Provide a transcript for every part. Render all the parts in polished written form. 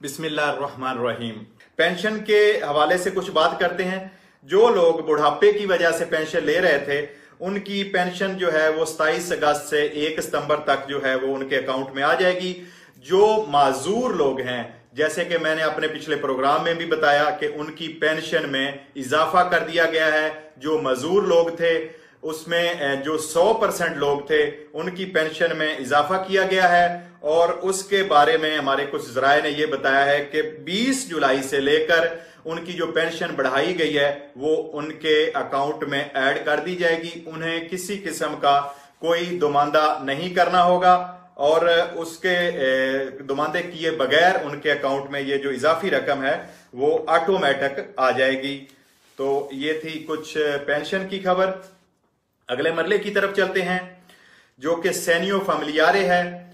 बिस्मिल्लाहिर्रहमानिर्रहीम। पेंशन के हवाले से कुछ बात करते हैं। जो लोग बुढ़ापे की वजह से पेंशन ले रहे थे उनकी पेंशन जो है वो 27 अगस्त से 1 सितंबर तक जो है वो उनके अकाउंट में आ जाएगी। जो माजूर लोग हैं, जैसे कि मैंने अपने पिछले प्रोग्राम में भी बताया कि उनकी पेंशन में इजाफा कर दिया गया है। जो मजूर लोग थे उसमें जो 100% लोग थे उनकी पेंशन में इजाफा किया गया है और उसके बारे में हमारे कुछ जराए ने यह बताया है कि 20 जुलाई से लेकर उनकी जो पेंशन बढ़ाई गई है वो उनके अकाउंट में ऐड कर दी जाएगी। उन्हें किसी किस्म का कोई दुमांदा नहीं करना होगा और उसके दुमांदे किए बगैर उनके अकाउंट में ये जो इजाफी रकम है वो ऑटोमेटिक आ जाएगी। तो ये थी कुछ पेंशन की खबर। अगले मरले की तरफ चलते हैं जो कि सैनियो फमिलियारे है।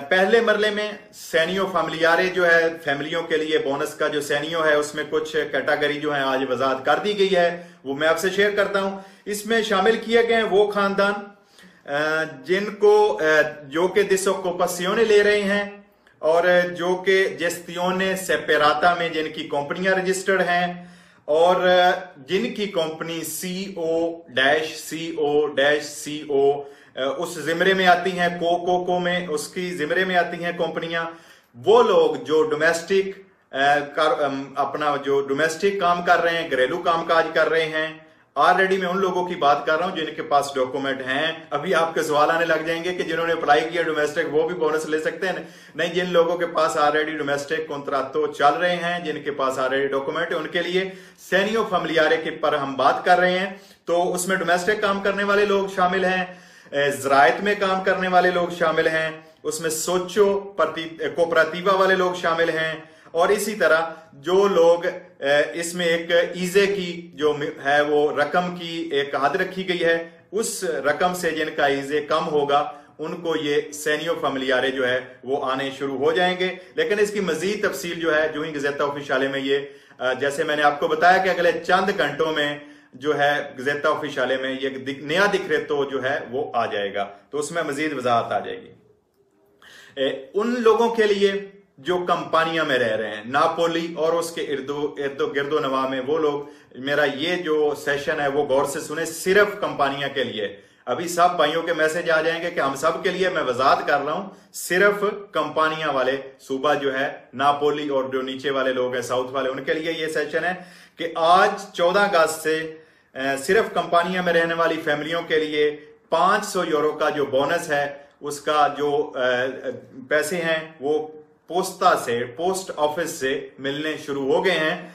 पहले मरले में सैनियो फमिलियारे जो है फैमिलियों के लिए बोनस का जो सैनियो है उसमें कुछ कैटेगरी जो है आज वजाहत कर दी गई है, वो मैं आपसे शेयर करता हूं। इसमें शामिल किए गए वो खानदान जिनको जो कि डिसोक्यूपासियोने ले रहे हैं और जो कि जेस्टियोने सेपेराता में जिनकी कंपनियां रजिस्टर्ड हैं और जिनकी कंपनी CO-CO उस जिमरे में आती हैं, को में उसकी जिमरे में आती हैं कंपनियां। वो लोग जो डोमेस्टिक अपना जो डोमेस्टिक काम कर रहे हैं, घरेलू कामकाज कर रहे हैं, ऑलरेडी मैं उन लोगों की बात कर रहा हूं जिनके पास डॉक्यूमेंट हैं। अभी आपके सवाल आने लग जाएंगे कि जिन्होंने अप्लाई किया डोमेस्टिक वो भी बोनस ले सकते हैं। नहीं, जिन लोगों के पास ऑलरेडी डोमेस्टिक कॉन्ट्रैक्टो चल रहे हैं, जिनके पास ऑलरेडी डॉक्यूमेंट है, उनके लिए सैनियो फमिलियारे के पर हम बात कर रहे हैं। तो उसमें डोमेस्टिक काम करने वाले लोग शामिल हैं, ज़रायत में काम करने वाले लोग शामिल हैं, उसमें सोचो कोऑपरेटिवा वाले लोग शामिल हैं और इसी तरह जो लोग इसमें एक ईजे की जो है वो रकम की एक हद रखी गई है, उस रकम से जिनका ईजे कम होगा उनको ये सैनियो फमिलियारे जो है वो आने शुरू हो जाएंगे। लेकिन इसकी मजीद तफसील जो है जो ही गज़ेता ऑफिशियाले में ये जैसे मैंने आपको बताया कि अगले चंद घंटों में जो है गज़ेता ऑफिशियाले में ये नया दिक्रेतो जो है वो आ जाएगा, तो उसमें मजीद वजाहत आ जाएगी। उन लोगों के लिए जो कंपनियां में रह रहे हैं, नापोली और उसके इर्दो गिर्दो नवा में, वो लोग, मेरा ये जो सेशन है वो गौर से सुने, सिर्फ कंपनियां के लिए। अभी सब भाइयों के मैसेज आ जाएंगे कि हम सब के लिए, मैं वजाहत कर रहा हूं सिर्फ कंपनियां वाले सूबा जो है नापोली और जो नीचे वाले लोग हैं साउथ वाले, उनके लिए ये सेशन है कि आज 14 अगस्त से सिर्फ कंपनियां में रहने वाली फैमिलियों के लिए 500 यूरो का जो बोनस है उसका जो पैसे हैं वो पोस्ट ऑफिस से मिलने शुरू हो गए हैं।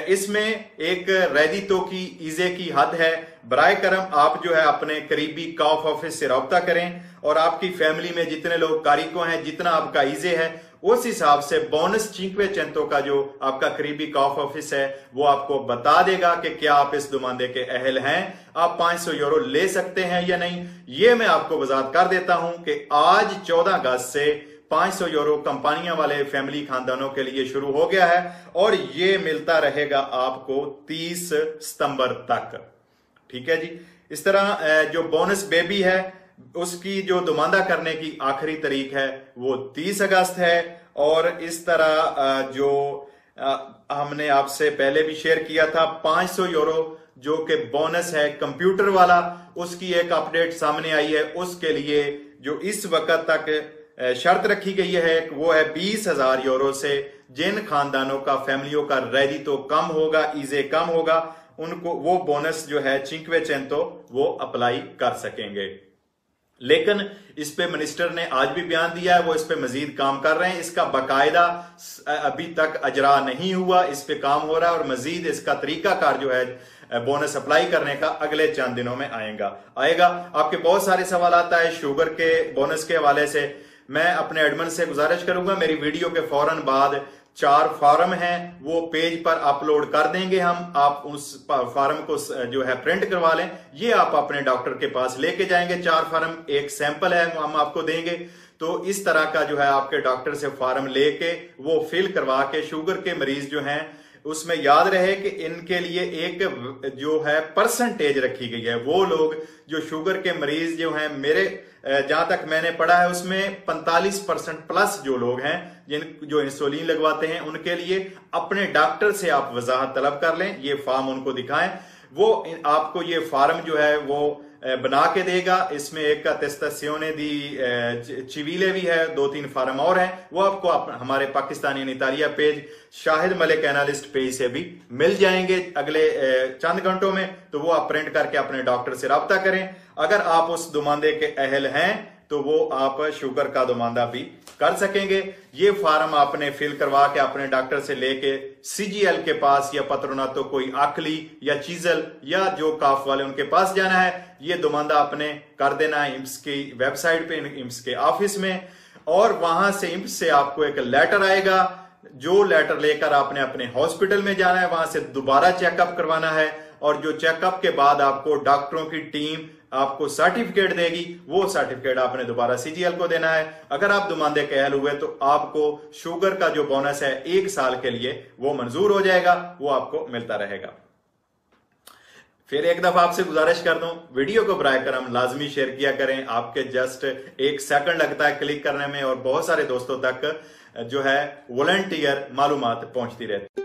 इसमें एक रेदितो की ईजे की हद है। बराए करम आप जो है अपने करीबी काफ ऑफिस से रब्ता करें और आपकी फैमिली में जितने लोग कारिको हैं, जितना आपका ईजे है उस हिसाब से बोनस 500 का जो आपका करीबी काफ ऑफिस है वो आपको बता देगा कि क्या आप इस दुमांदे के अहल हैं, आप 500 यूरो ले सकते हैं या नहीं। ये मैं आपको वजाहत कर देता हूं कि आज 14 अगस्त से 500 यूरो कंपनियां वाले फैमिली खानदानों के लिए शुरू हो गया है और ये मिलता रहेगा आपको 30 सितंबर तक। ठीक है जी। इस तरह जो बोनस बेबी है उसकी जो दुमांदा करने की आखिरी तारीख है वो 30 अगस्त है और इस तरह जो हमने आपसे पहले भी शेयर किया था 500 यूरो जो कि बोनस है कंप्यूटर वाला, उसकी एक अपडेट सामने आई है। उसके लिए जो इस वक्त तक शर्त रखी गई है वो है 20,000 यूरो से जिन खानदानों का फैमिलियों का रेडी तो कम होगा, ईजे कम होगा, उनको वो बोनस जो है 500 वो अप्लाई कर सकेंगे। लेकिन इस पे मिनिस्टर ने आज भी बयान दिया है वो इस पे मजीद काम कर रहे हैं। इसका बाकायदा अभी तक अजरा नहीं हुआ, इस पे काम हो रहा है और मजीद इसका तरीकाकार जो है बोनस अप्लाई करने का अगले चंद दिनों में आएगा। आपके बहुत सारे सवाल आता है शुगर के बोनस के हवाले से। मैं अपने एडमिन से गुजारिश करूंगा मेरी वीडियो के फौरन बाद 4 फॉर्म हैं वो पेज पर अपलोड कर देंगे हम, आप उस फॉर्म को जो है प्रिंट करवा लें। ये आप अपने डॉक्टर के पास लेके जाएंगे। 4 फॉर्म, एक सैंपल है हम आपको देंगे। तो इस तरह का जो है आपके डॉक्टर से फॉर्म लेके वो फिल करवा के शुगर के मरीज जो हैं उसमें याद रहे कि इनके लिए एक जो है परसेंटेज रखी गई है। वो लोग जो शुगर के मरीज जो हैं, मेरे जहां तक मैंने पढ़ा है उसमें 45% प्लस जो लोग हैं जो इंसुलिन लगवाते हैं, उनके लिए अपने डॉक्टर से आप वजाहत तलब कर लें। ये फॉर्म उनको दिखाएं, वो आपको ये फार्म जो है वो बना के देगा। इसमें एक अटेस्टेशियोने दी चिवीले भी है, 2-3 फार्म और हैं, वो आपको हमारे पाकिस्तानी इतालिया page Shahid Malik analyst page से भी मिल जाएंगे अगले चंद घंटों में। तो वो आप प्रिंट करके अपने डॉक्टर से रब्ता करें। अगर आप उस दुमानदे के अहल हैं तो वो आप शुगर का दुमानदा भी कर सकेंगे। ये फार्म आपने फिल करवा के अपने डॉक्टर से लेके सीजीएल के पास या पत्रोनातो कोई आखली या चीजल या जो काफ वाले उनके पास जाना है। ये दुमानदा आपने कर देना है इम्स की वेबसाइट पे, इम्स के ऑफिस में, और वहां से इम्स से आपको एक लेटर आएगा। जो लेटर लेकर आपने अपने हॉस्पिटल में जाना है, वहां से दोबारा चेकअप करवाना है, और जो चेकअप के बाद आपको डॉक्टरों की टीम आपको सर्टिफिकेट देगी, वो सर्टिफिकेट आपने दोबारा सीजीएल को देना है। अगर आप दुमानदे के अहल हुए तो आपको शुगर का जो बोनस है 1 साल के लिए वो मंजूर हो जाएगा, वो आपको मिलता रहेगा। फिर एक दफा आपसे गुजारिश कर दूं, वीडियो को बराए करम लाजमी शेयर किया करें। आपके जस्ट 1 सेकंड लगता है क्लिक करने में, और बहुत सारे दोस्तों तक जो है वॉलंटियर मालूमात पहुंचती रहती है।